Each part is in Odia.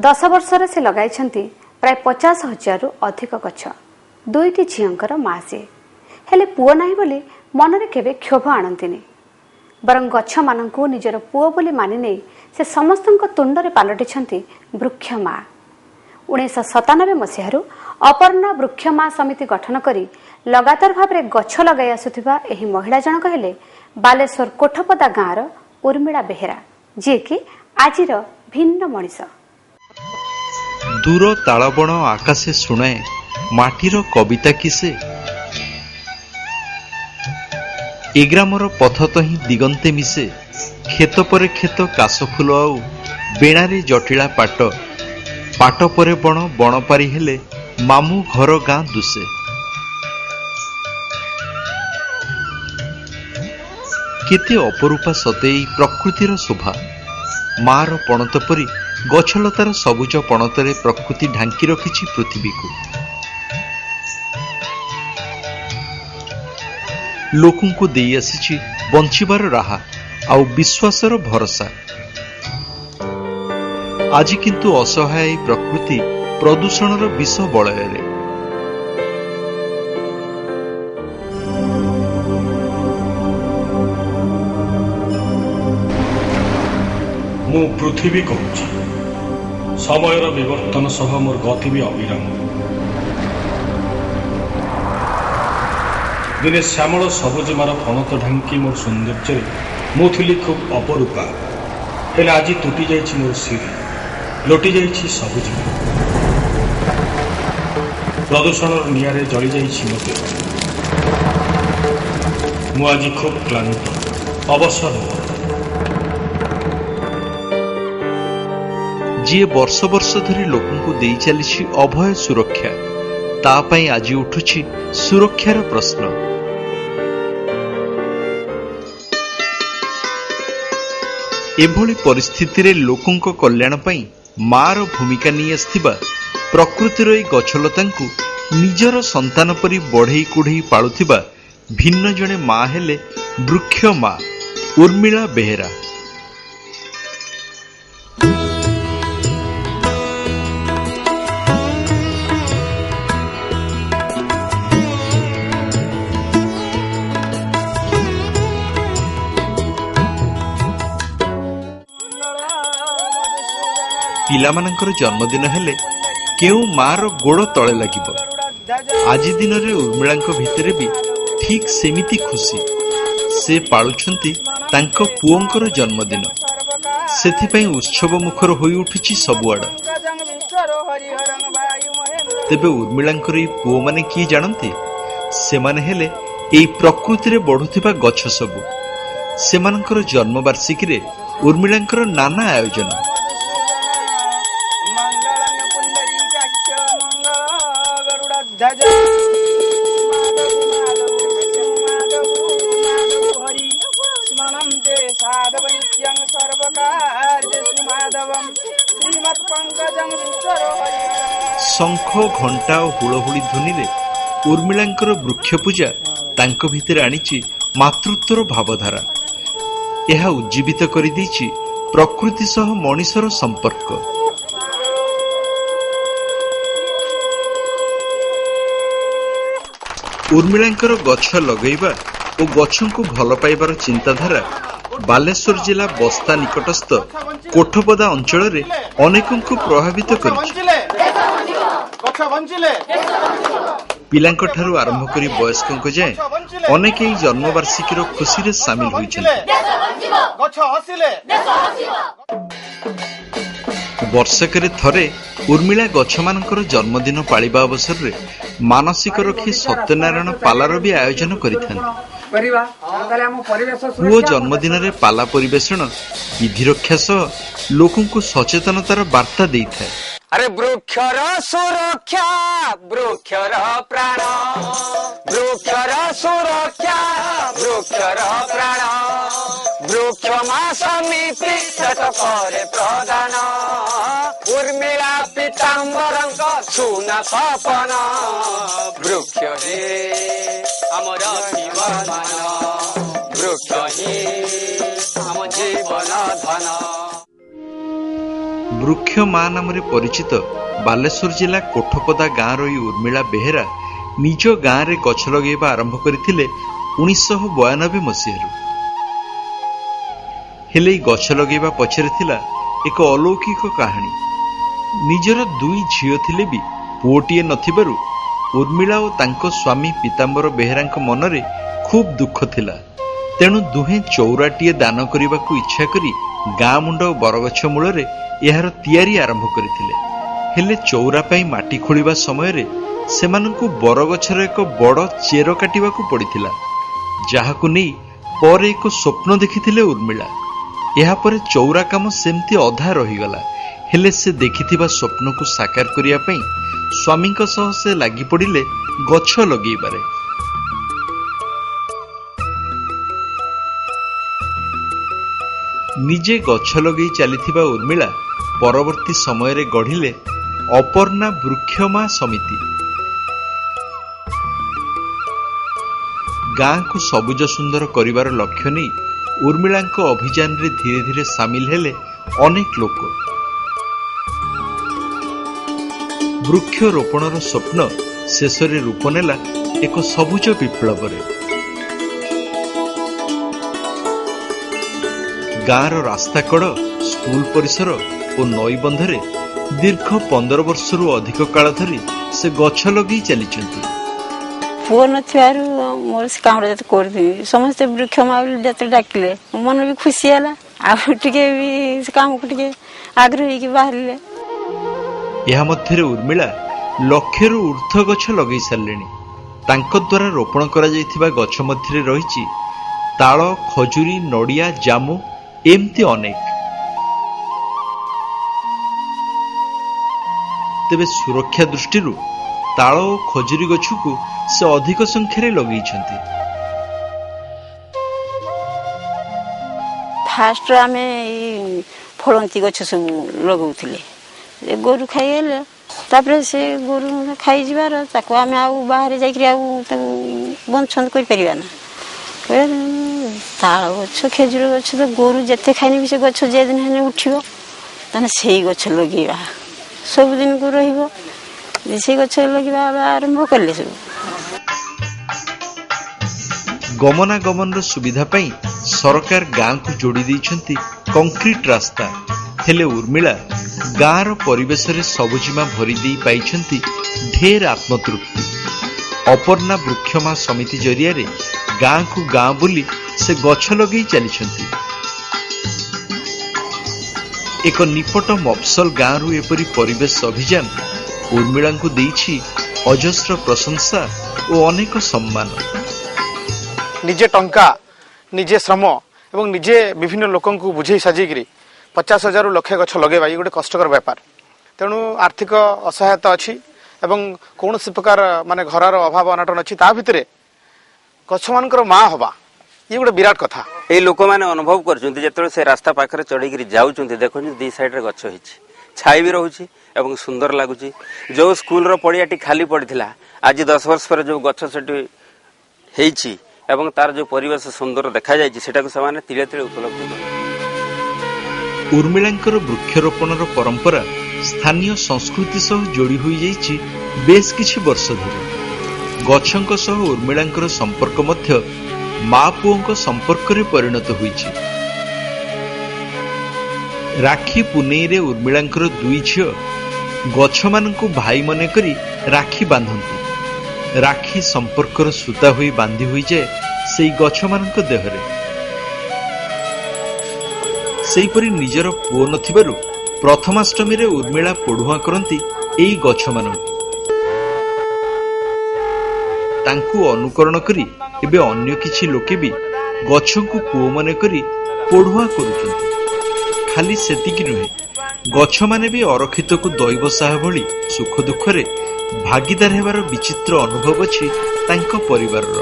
10 वर्षर से लगाई प्राय 50,000 अधिक गछ। 2टी झींकर माँ सी हेले पुओ नाही बोली मनरे केबे क्षोभ आणंतिनी, बरं गछ मानंकु निजर पुओ बोली मानि नै से समस्तଙ୍କ तुंडरे पालटिछंती वृक्ष माँ। 1997 मसीहारू अपर्णा वृक्ष माँ समिति गठन करी लगातार भाव में गछ लगाई आसुथिबा एही महिला जनक हेले बालेश्वर कोठपदा गाँवर उर्मिला बेहेरा, जी कि आजिर भिन्न मनीष। दूर तालबण आकाशे शुणाए माटीर कविता किसे, ए ग्रामर पथ तो ही दिगंते मिसे, खेत परे खेत काशफुल आउ बेणारे जटिला पाट, पाट परे बण बण पारी हेले मामू घर गाँ दुसे। केते अपरूपा सते प्रकृतिर शोभा, मार पणत परी गछलतार सबुज पणतरे प्रकृति ढांकी रखिछि पृथ्वी को। लोकंकु देई आसीछि बंचिबार राहा आउ विश्वासर भरोसा। आज किंतु असहाय प्रकृति प्रदूषणर विष बलୟରେ। मु पृथ्वी कहूँ समयर विवर्तन सह मोर गति भी अविराम। दिने श्यामल सबुजमार फणत ढांकी मोर सौंदर्य मु थी खूब अपरूपा, हेले आज तुटी जाइछि मोर सिरी, लोटी जाइछि सबुजिमा। प्रदूषणर निआरे जली जाइछि मो देह। मु आज खूब क्लांत, अवसर। जी वर्ष वर्ष धरी लोकंकु देई चलिछि अभय सुरक्षा, ता पई आज उठुछि सुरक्षार प्रश्न। एभली परिस्थिति रे लोकंक कल्याण पई मार भूमिका नहीं आस्थिबा प्रकृतिर ए गछलतांकु निजर संतान परी बढ़ई कुढ़ई पालुथिबा भिन्न जणे माँ हेले वृक्ष माँ उर्मिला बेहेरा। पिलामानंकर जन्मदिन हेले केउ मार गोड़ तले लागिबो। आज दिन रे उर्मिलांक भितरे भी ठीक सेमिति खुशी। से पालुछंती तांको पुओंकर जन्मदिन, सेथिपई उत्सव मुखर होई उठिछि सबुआड। तेबे उर्मिलांकर ई पुओ माने की जानंती? सेमाने हेले एई प्रकृति रे बढ़ुथिबा गछ सबु। सेमानंकर जन्मवार्षिकी रे उर्मिलांकर नाना आयोजन। शंख घंटा और हुलहुली ध्वनि रे उर्मिलांकर वृक्ष पूजा तांको भितरे आनिछि मातृत्वर भावधारा। यह उज्जीवित करि दैछि प्रकृति सह मनीषर संपर्क। उर्मिलांकर गछ लगैबा और गछंकु भल पाइबार चिंताधारा बालेश्वर जिला बस्ता निकटस्थ कोठपदा अंचल रे अनेकंकु प्रभावित करिछि। पिलांक ठारू आरंभ करी वयस्कंक जाए अनेक एई जन्मवार्षिकीर खुशी रे शामिल होइछन्ति। वर्षकरे थरे उर्मिला गछमानंकर जन्मदिन पालिबा अवसर रे मानसिक रखी सत्यनारायण पालार भी आयोजन करिथान्ति। पुओ जन्मदिन रे पाला परिवेषण विधि रक्षा सह लोकंकु सचेतनतार वार्ता देइथाय। अरे वृक्षर सुरक्षा, वृक्षर प्राण, वृक्षर सुरक्षा, वृक्षर प्राण, वृक्ष मा समिति करे प्रदान। उर्मिला पीताम्बरंक सुन सपन, वृक्ष हे आमर जीवन, वृक्ष ही आम जीवन धन। ବୃକ୍ଷ ମା ନାମରେ ପରିଚିତ ବାଲେଶ୍ୱର ଜିଲ୍ଲା କୋଠପଦା ଗାଁର ଏହି ଉର୍ମିଳା ବେହେରା ନିଜ ଗାଁରେ ଗଛ ଲଗାଇବା ଆରମ୍ଭ କରିଥିଲେ 1992 ମସିହାରୁ। ହେଲେ ଏହି ଗଛ ଲଗାଇବା ପଛରେ ଥିଲା ଏକ ଅଲୌକିକ କାହାଣୀ। ନିଜର 2 ଝିଅ ଥିଲେ ବି ପୁଅଟିଏ ନଥିବାରୁ ଉର୍ମିଳା ଓ ତାଙ୍କ ସ୍ୱାମୀ ପୀତାମ୍ବର ବେହେରାଙ୍କ ମନରେ ଖୁବ୍ ଦୁଃଖ ଥିଲା। ତେଣୁ ଦୁହେଁ ଚଉରାଟିଏ ଦାନ କରିବାକୁ ଇଚ୍ଛା କରି ଗାଁ ମୁଣ୍ଡ ଓ ବରଗଛ ମୂଳରେ ଏହାର ତିଆରି ଆରମ୍ଭ କରିଥିଲେ। ହେଲେ ଚଉରା ପାଇଁ ମାଟି ଖୋଳିବା ସମୟରେ ସେମାନଙ୍କୁ ବରଗଛର ଏକ ବଡ଼ ଚେର କାଟିବାକୁ ପଡ଼ିଥିଲା, ଯାହାକୁ ନେଇ ପରେ ଏକ ସ୍ୱପ୍ନ ଦେଖିଥିଲେ ଉର୍ମିଳା। ଏହାପରେ ଚଉରା କାମ ସେମିତି ଅଧା ରହିଗଲା। ହେଲେ ସେ ଦେଖିଥିବା ସ୍ୱପ୍ନକୁ ସାକାର କରିବା ପାଇଁ ସ୍ୱାମୀଙ୍କ ସହ ସେ ଲାଗି ପଡ଼ିଲେ ଗଛ ଲଗେଇବାରେ। ନିଜେ ଗଛ ଲଗେଇ ଚାଲିଥିବା ଉର୍ମିଳା ପରବର୍ତ୍ତୀ ସମୟରେ ଗଢ଼ିଲେ ଅପର୍ଣ୍ଣା ବୃକ୍ଷମା ସମିତି। ଗାଁକୁ ସବୁଜ ସୁନ୍ଦର କରିବାର ଲକ୍ଷ୍ୟ ନେଇ ଉର୍ମିଳାଙ୍କ ଅଭିଯାନରେ ଧୀରେ ଧୀରେ ସାମିଲ ହେଲେ ଅନେକ ଲୋକ। ବୃକ୍ଷରୋପଣର ସ୍ୱପ୍ନ ଶେଷରେ ରୂପ ନେଲା ଏକ ସବୁଜ ବିପ୍ଳବରେ। ଗାଁର ରାସ୍ତାକଡ଼, ସ୍କୁଲ ପରିସର ଓ ନଈବନ୍ଧରେ ଦୀର୍ଘ 15 ବର୍ଷରୁ ଅଧିକ କାଳ ଧରି ସେ ଗଛ ଲଗେଇ ଚାଲିଛନ୍ତି। ପୁଅ ନଥିବାରୁ ମୋର ସେ କାମଟା ଯେତେ କରିଥିଲି, ସମସ୍ତେ ବୃକ୍ଷ ମା ବୋଲି ଯେତେ ଡାକିଲେ ମନ ବି ଖୁସି ହେଲା, ଆଉ ଟିକେ ବି ସେ କାମକୁ ଟିକେ ଆଗ୍ରହ ହେଇକି ବାହାରିଲେ। ଏହା ମଧ୍ୟରେ ଉର୍ମିଳା ଲକ୍ଷେରୁ ଊର୍ଦ୍ଧ୍ୱ ଗଛ ଲଗେଇ ସାରିଲେଣି। ତାଙ୍କ ଦ୍ୱାରା ରୋପଣ କରାଯାଇଥିବା ଗଛ ମଧ୍ୟରେ ରହିଛି ତାଳ, ଖଜୁରୀ, ନଡ଼ିଆ, ଜାମୁ ଏମିତି ଅନେକ। ତେବେ ସୁରକ୍ଷା ଦୃଷ୍ଟିରୁ ତାଳ ଓ ଖଜୁରୀ ଗଛକୁ ସେ ଅଧିକ ସଂଖ୍ୟାରେ ଲଗେଇଛନ୍ତି। ଫାଷ୍ଟ ଆମେ ଏଇ ଫଳନ୍ତି ଗଛ ସବୁ ଲଗାଉଥିଲେ, ଗୋରୁ ଖାଇଗଲେ, ତାପରେ ସେ ଗୋରୁ ଖାଇଯିବାର ତାକୁ ଆମେ ଆଉ ବାହାରେ ଯାଇକରି ଆଉ ତାକୁ ବଞ୍ଚ କରିପାରିବା ନା। ତାଳ ଗଛ, ଖେଜୁର ଗଛ ତ ଗୋରୁ ଯେତେ ଖାଇନେ ବି ସେ ଗଛ ଯେ ଦିନ ହେଲେ ଉଠିବ, ତାହେଲେ ସେଇ ଗଛ ଲଗେଇବା, ସବୁଦିନକୁ ରହିବ। ସେଇ ଗଛ ଲଗେଇବା ଆରମ୍ଭ କଲେ ସବୁ। ଗମନାଗମନର ସୁବିଧା ପାଇଁ ସରକାର ଗାଁକୁ ଯୋଡ଼ି ଦେଇଛନ୍ତି କଂକ୍ରିଟ ରାସ୍ତା। ହେଲେ ଉର୍ମିଳା ଗାଁର ପରିବେଶରେ ସବୁଜିମା ଭରି ଦେଇ ପାଇଛନ୍ତି ଢେର ଆତ୍ମତୃପ୍ତି। ଅପର୍ଣ୍ଣା ବୃକ୍ଷମା ସମିତି ଜରିଆରେ ଗାଁକୁ ଗାଁ ବୁଲି ସେ ଗଛ ଲଗେଇ ଚାଲିଛନ୍ତି। ଏକ ନିପଟ ମଫସଲ ଗାଁରୁ ଏପରି ପରିବେଶ ଅଭିଯାନ ଉର୍ମିଳାଙ୍କୁ ଦେଇଛି ଅଜସ୍ର ପ୍ରଶଂସା ଓ ଅନେକ ସମ୍ମାନ। ନିଜେ ଟଙ୍କା, ନିଜେ ଶ୍ରମ ଏବଂ ନିଜେ ବିଭିନ୍ନ ଲୋକଙ୍କୁ ବୁଝେଇ ସାଜିକିରି 50,000 ରୁ ଲକ୍ଷେ ଗଛ ଲଗାଇବା ଇଏ ଗୋଟେ କଷ୍ଟକର ବ୍ୟାପାର। ତେଣୁ ଆର୍ଥିକ ଅସହାୟତା ଅଛି ଏବଂ କୌଣସି ପ୍ରକାର ମାନେ ଘରର ଅଭାବ ଅନାଟନ ଅଛି, ତା ଭିତରେ ଗଛମାନଙ୍କର ମା ହବା ଇଏ ଗୋଟେ ବିରାଟ କଥା। এই ଲୋକମାନେ ଅନୁଭବ କରୁଛନ୍ତି ଯେତେବେଳେ ସେ ରାସ୍ତା ପାଖରେ ଚଢ଼ିକିରି ଯାଉଛନ୍ତି, ଦେଖୁଛନ୍ତି ଦି ସାଇଡରେ ଗଛ ହେଇଛି, ଛାଇ ବି ରହୁଛି ଏବଂ ସୁନ୍ଦର ଲାଗୁଛି। ଯେଉଁ ସ୍କୁଲର ପଡ଼ିଆଟି ଖାଲି ପଡ଼ିଥିଲା, ଆଜି 10 ବର୍ଷ ପରେ ଯେଉଁ ଗଛ ସେଠି ହେଇଛି ଏବଂ ତାର ଯେଉଁ ପରିବେଶ ସୁନ୍ଦର ଦେଖାଯାଇଛି, ସେଟାକୁ ସେମାନେ ତିଳେ ତିଳେ ଉପଲବ୍ଧି କଲେ। ଉର୍ମିଳାଙ୍କର ବୃକ୍ଷରୋପଣର ପରମ୍ପରା ସ୍ଥାନୀୟ ସଂସ୍କୃତି ସହ ଯୋଡ଼ି ହୋଇଯାଇଛି ବେଶ କିଛି ବର୍ଷ ଧରି। ଗଛଙ୍କ ସହ ଉର୍ମିଳାଙ୍କର ସମ୍ପର୍କ ମଧ୍ୟ ମା ପୁଅଙ୍କ ସମ୍ପର୍କରେ ପରିଣତ ହୋଇଛି। ରାକ୍ଷୀ ପୁନେଇରେ ଉର୍ମିଳାଙ୍କର 2 ଝିଅ ଗଛମାନଙ୍କୁ ଭାଇ ମନେ କରି ରାକ୍ଷୀ ବାନ୍ଧନ୍ତି। ରାକ୍ଷୀ ସମ୍ପର୍କର ସୂତା ହୋଇ ବାନ୍ଧି ହୋଇଯାଏ ସେଇ ଗଛମାନଙ୍କ ଦେହରେ। ସେହିପରି ନିଜର ପୁଅ ନଥିବାରୁ ପ୍ରଥମାଷ୍ଟମୀରେ ଉର୍ମିଳା ପୋଢୁଆଁ କରନ୍ତି ଏଇ ଗଛମାନଙ୍କୁ। ତାଙ୍କୁ ଅନୁକରଣ କରି ଏବେ ଅନ୍ୟ କିଛି ଲୋକେ ବି ଗଛଙ୍କୁ ପୁଅ ମନେ କରି ପୋଢୁଆଁ କରୁଛନ୍ତି। ଖାଲି ସେତିକି ନୁହେଁ, ଗଛମାନେ ବି ଅରକ୍ଷିତକୁ ଦୈବ ସାହା ଭଳି ସୁଖ ଦୁଃଖରେ ଭାଗିଦାର ହେବାର ବିଚିତ୍ର ଅନୁଭବ ଅଛି ତାଙ୍କ ପରିବାରର।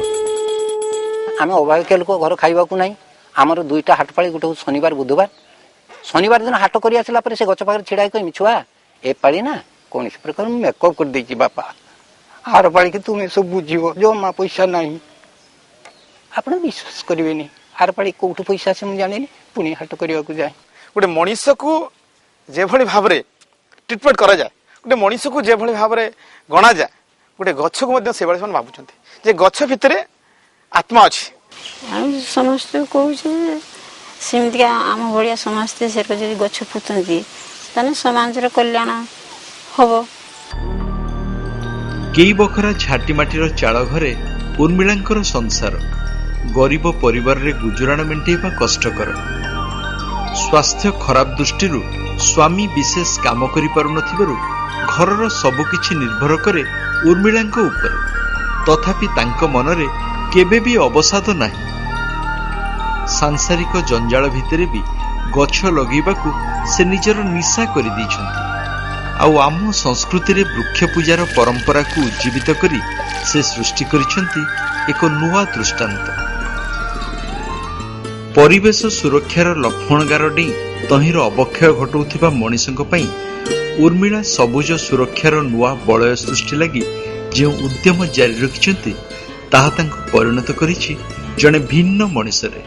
ଆମେ ଅଭାବିକ ଲୋକ, ଘର ଖାଇବାକୁ ନାହିଁ। ଆମର 2ଟା ହାଟ ପାଳି, ଗୋଟେ ହେଉଛି ଶନିବାର ବୁଧବାର। ଶନିବାର ଦିନ ହାଟ କରି ଆସିଲା ପରେ ସେ ଗଛ ପାଖରେ ଛିଡ଼ା ହେଇ କହିମି, ଛୁଆ ଏ ପାଳି ନା କୌଣସି ପ୍ରକାର ମୁଁ ମେକଅପ୍ କରିଦେଇଛି ବାପା, ଆର ପାଳିକି ତୁମେ ସବୁ ବୁଝିବ, ଜମା ପଇସା ନାହିଁ। ଆପଣ ବିଶ୍ୱାସ କରିବେନି, ଆର ପାଳି କୋଉଠୁ ପଇସା ଆସେ ମୁଁ ଜାଣିନି, ପୁଣି ହାଟ କରିବାକୁ ଯାଏ। ଗୋଟେ ମଣିଷକୁ যেভাবে ভাবে ট্রিটমেন্ট করা যায় গোটে মଣିষକୁ যেভাবে ভাবে গণা যায় গোটে গছକୁ ମଧ୍ୟ ସେଭଳି ସେମାନେ ଭାବୁଛନ୍ତି ଯେ ଗଛ ଭିତରେ ଆତ୍ମା ଅଛି। ଆଉ ସମସ୍ତେ କହୁଛି ସେମିତିକା ଆମ ଭଳିଆ ସମସ୍ତେ ସେଟା ଯଦି ଗଛ ପୋତନ୍ତି ତାହେଲେ ସମାଜର କଲ୍ୟାଣ ହବ। କେଇ ବଖରା ଝାଟି ମାଟିର ଚାଳ ଘରେ ଉର୍ମିଳାଙ୍କର ସଂସାର। ଗରିବ ପରିବାରରେ ଗୁଜୁରାଣ ମେଣ୍ଟେଇବା କଷ୍ଟକର। ସ୍ୱାସ୍ଥ୍ୟ ଖରାପ ଦୃଷ୍ଟିରୁ ସ୍ୱାମୀ ବିଶେଷ କାମ କରିପାରୁନଥିବାରୁ ଘରର ସବୁକିଛି ନିର୍ଭର କରେ ଉର୍ମିଳାଙ୍କ ଉପରେ। ତଥାପି ତାଙ୍କ ମନରେ କେବେ ବି ଅବସାଦ ନାହିଁ। ସାଂସାରିକ ଜଞ୍ଜାଳ ଭିତରେ ବି ଗଛ ଲଗେଇବାକୁ ସେ ନିଜର ନିଶା କରିଦେଇଛନ୍ତି। ଆଉ ଆମ ସଂସ୍କୃତିରେ ବୃକ୍ଷ ପୂଜାର ପରମ୍ପରାକୁ ଉଜ୍ଜୀବିତ କରି ସେ ସୃଷ୍ଟି କରିଛନ୍ତି ଏକ ନୂଆ ଦୃଷ୍ଟାନ୍ତ। ପରିବେଶ ସୁରକ୍ଷାର ଲକ୍ଷ୍ମଣ ଗାର ଡେଇଁ ତହିଁର ଅବକ୍ଷୟ ଘଟାଉଥିବା ମଣିଷଙ୍କ ପାଇଁ ଉର୍ମିଳା ସବୁଜ ସୁରକ୍ଷାର ନୂଆ ବଳୟ ସୃଷ୍ଟି ଲାଗି ଯେଉଁ ଉଦ୍ୟମ ଜାରି ରଖିଛନ୍ତି ତାହା ତାଙ୍କୁ ପରିଣତ କରିଛି ଜଣେ ଭିନ୍ନ ମଣିଷରେ।